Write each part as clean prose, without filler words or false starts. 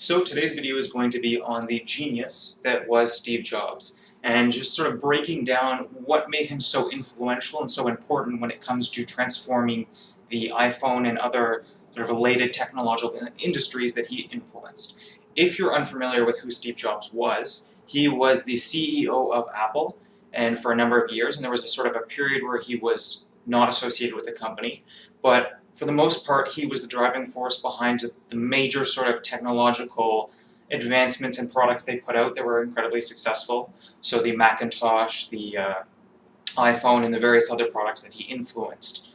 So today's video is going to be on the genius that was Steve Jobs, and just sort of breaking down what made him so influential and so important when it comes to transforming the iPhone and other sort of related technological industries that he influenced. If you're unfamiliar with who Steve Jobs was, he was the CEO of Apple, and for a number of years, and there was a sort of a period where he was not associated with the company, but for the most part, he was the driving force behind the major sort of technological advancements and products they put out that were incredibly successful. So the Macintosh, the iPhone, and the various other products that he influenced.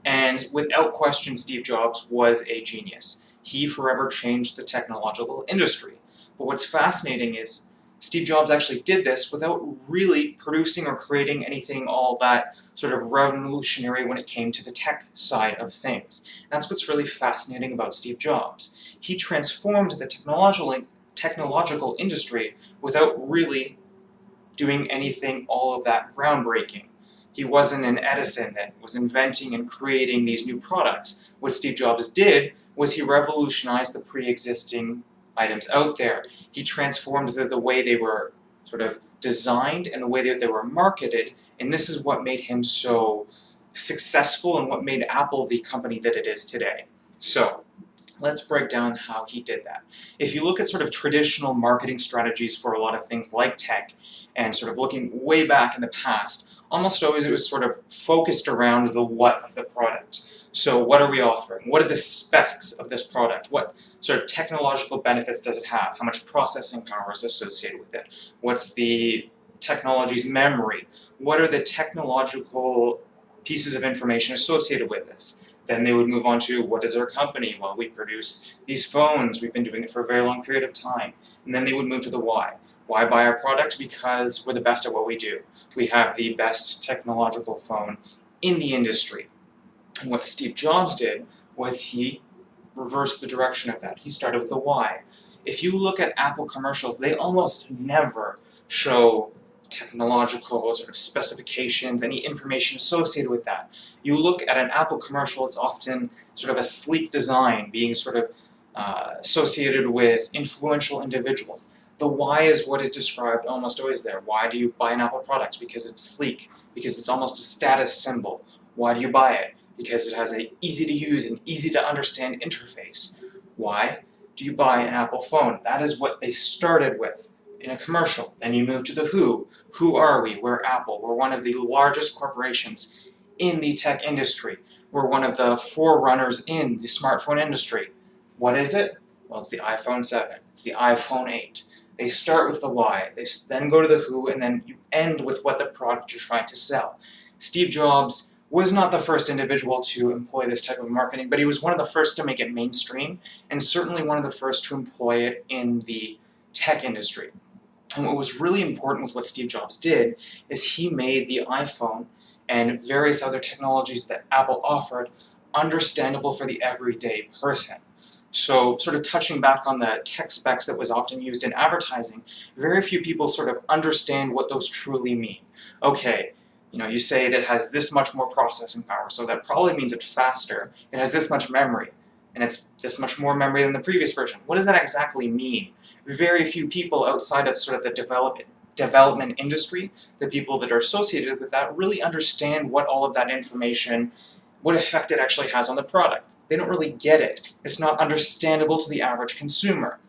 And without question, Steve Jobs was a genius. He forever changed the technological industry. But what's fascinating is Steve Jobs actually did this without really producing or creating anything all that sort of revolutionary when it came to the tech side of things. And that's what's really fascinating about Steve Jobs. He transformed the technological industry without really doing anything all of that groundbreaking. He wasn't an Edison that was inventing and creating these new products. What Steve Jobs did was he revolutionized the pre-existing items out there. He transformed the way they were sort of designed and the way that they were marketed, and this is what made him so successful and what made Apple the company that it is today. So, let's break down how he did that. If you look at sort of traditional marketing strategies for a lot of things like tech, and sort of looking way back in the past, almost always it was sort of focused around the what of the product. So what are we offering? What are the specs of this product? What sort of technological benefits does it have? How much processing power is associated with it? What's the technology's memory? What are the technological pieces of information associated with this? Then they would move on to, what is our company? Well, we produce these phones. We've been doing it for a very long period of time. And then they would move to the why. Why buy our product? Because we're the best at what we do. We have the best technological phone in the industry. And what Steve Jobs did was he reversed the direction of that. He started with the why. If you look at Apple commercials, they almost never show technological sort of specifications, any information associated with that. You look at an Apple commercial, it's often sort of a sleek design being sort of associated with influential individuals. The why is what is described almost always there. Why do you buy an Apple product? Because it's sleek, because it's almost a status symbol. Why do you buy it? Because it has an easy to use and easy to understand interface. Why do you buy an Apple phone? That is what they started with in a commercial. Then you move to the who. Who are we? We're Apple. We're one of the largest corporations in the tech industry. We're one of the forerunners in the smartphone industry. What is it? Well, it's the iPhone 7. It's the iPhone 8. They start with the why, they then go to the who, and then you end with what the product you're trying to sell. Steve Jobs was not the first individual to employ this type of marketing, but he was one of the first to make it mainstream, and certainly one of the first to employ it in the tech industry. And what was really important with what Steve Jobs did is he made the iPhone and various other technologies that Apple offered understandable for the everyday person. So sort of touching back on the tech specs that was often used in advertising, very few people sort of understand what those truly mean. Okay, you say that it has this much more processing power, so that probably means it's faster. It has this much memory, and it's this much more memory than the previous version. What does that exactly mean? Very few people outside of sort of the development industry, the people that are associated with that, really understand what all of that information, what effect it actually has on the product. They don't really get it. It's not understandable to the average consumer.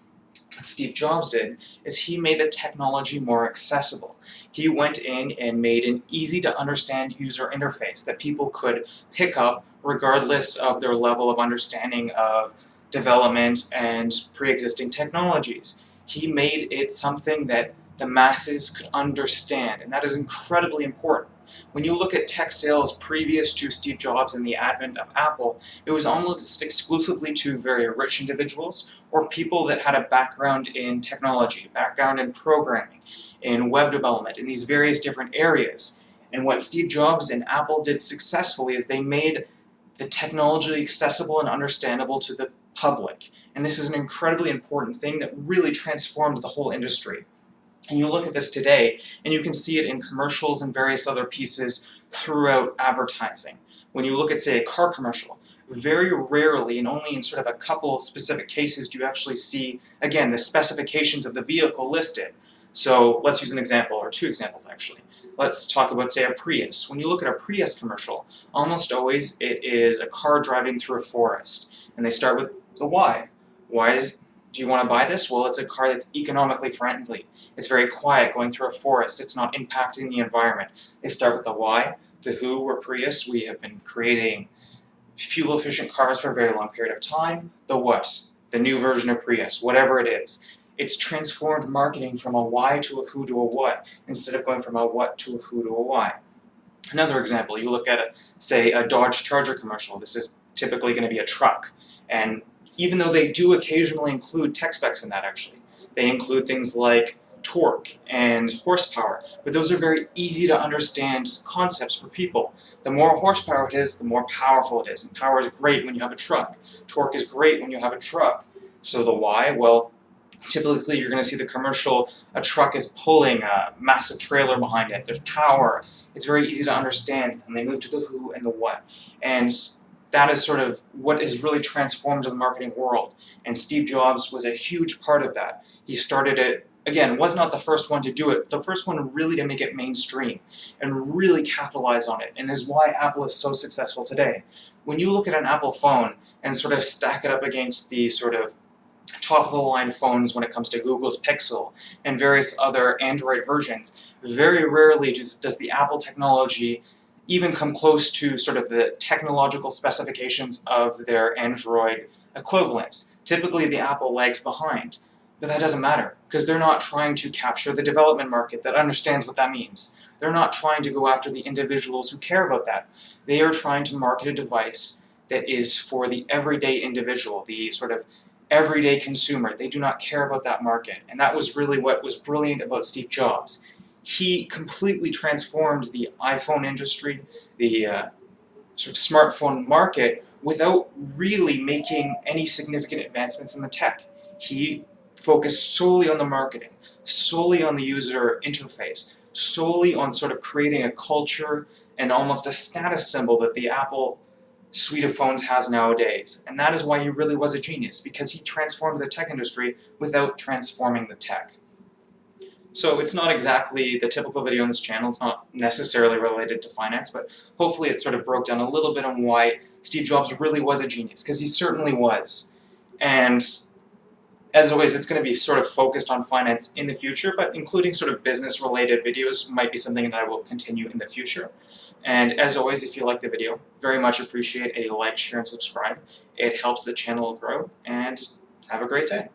What Steve Jobs did is he made the technology more accessible. He went in and made an easy to understand user interface that people could pick up regardless of their level of understanding of development and pre-existing technologies. He made it something that the masses could understand, and that is incredibly important. When you look at tech sales previous to Steve Jobs and the advent of Apple, it was almost exclusively to very rich individuals or people that had a background in technology, background in programming, in web development, in these various different areas. And what Steve Jobs and Apple did successfully is they made the technology accessible and understandable to the public. And this is an incredibly important thing that really transformed the whole industry. And you look at this today, and you can see it in commercials and various other pieces throughout advertising. When you look at, say, a car commercial, very rarely, and only in sort of a couple specific cases, do you actually see, again, the specifications of the vehicle listed. So let's use an example, or two examples actually. Let's talk about, say, a Prius. When you look at a Prius commercial, almost always it is a car driving through a forest, and they start with the why. Do you want to buy this? Well, it's a car that's economically friendly. It's very quiet going through a forest. It's not impacting the environment. They start with the why. The who, we're Prius. We have been creating fuel-efficient cars for a very long period of time. The what, the new version of Prius, whatever it is. It's transformed marketing from a why to a who to a what, instead of going from a what to a who to a why. Another example, you look at, say, a Dodge Charger commercial. This is typically going to be a truck. And even though they do occasionally include tech specs in that, actually, they include things like torque and horsepower, but those are very easy to understand concepts for people. The more horsepower it is, the more powerful it is, and power is great when you have a truck. Torque is great when you have a truck. So the why? Well, typically you're going to see the commercial, a truck is pulling a massive trailer behind it, there's power, it's very easy to understand, and they move to the who and the what. And that is sort of what has really transformed the marketing world. And Steve Jobs was a huge part of that. He started it, again, was not the first one to do it, the first one really to make it mainstream and really capitalize on it, and is why Apple is so successful today. When you look at an Apple phone and sort of stack it up against the sort of top-of-the-line phones when it comes to Google's Pixel and various other Android versions, very rarely does the Apple technology even come close to sort of the technological specifications of their Android equivalents. Typically, the Apple lags behind. But that doesn't matter, because they're not trying to capture the development market that understands what that means. They're not trying to go after the individuals who care about that. They are trying to market a device that is for the everyday individual, the sort of everyday consumer. They do not care about that market. And that was really what was brilliant about Steve Jobs. He completely transformed the iPhone industry, the sort of smartphone market, without really making any significant advancements in the tech. He focused solely on the marketing, solely on the user interface, solely on sort of creating a culture and almost a status symbol that the Apple suite of phones has nowadays. And that is why he really was a genius, because he transformed the tech industry without transforming the tech. So it's not exactly the typical video on this channel, it's not necessarily related to finance, but hopefully it sort of broke down a little bit on why Steve Jobs really was a genius, because he certainly was. And as always, it's going to be sort of focused on finance in the future, but including sort of business-related videos might be something that I will continue in the future. And as always, if you like the video, very much appreciate a like, share, and subscribe. It helps the channel grow, and have a great day.